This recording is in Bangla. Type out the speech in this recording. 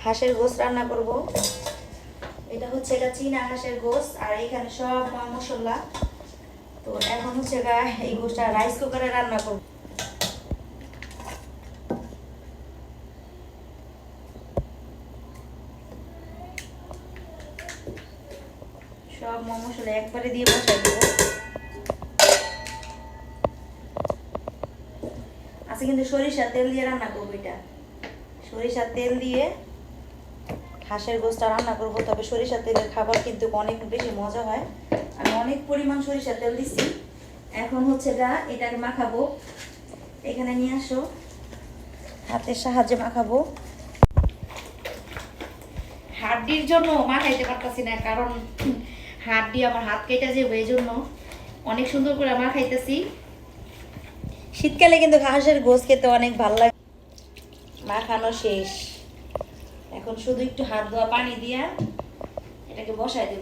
হাঁসের গোশ রান্না করব। এটা হচ্ছে এটা চীনা হাঁসের গোশ, আর এখানে সব মশলা। তো এখন হচ্ছে এই গোশটা রাইস কুকারে রান্না করব। সব মশলা একবারে দিয়ে বসাই দেবো। আজকে কিন্তু সরিষার তেল দিয়ে রান্না করবো। এটা সরিষার তেল দিয়ে হাঁসের গোশটা রান্না করবো। তবে সরিষার তেলের খাবার কিন্তু অনেক বেশি মজা হয়। আমি অনেক পরিমাণ সরিষার তেল দিচ্ছি। এখন হচ্ছে এটাকে মাখাবো। এখানে নিয়ে আসো, হাতের সাহায্যে মাখাবো। হাড্ডির জন্য মাখাইতে পারতাছি না, কারণ হাড্ডি আমার হাত কেটে যাবে, এই জন্য অনেক সুন্দর করে মাখাইতেছি। শীতকালে কিন্তু হাঁসের গোশ খেতে অনেক ভালো লাগে। মাখানো শেষ, এখন শুধু একটু হাত ধোয়া পানি দিয়া এটাকে বসাই দেব।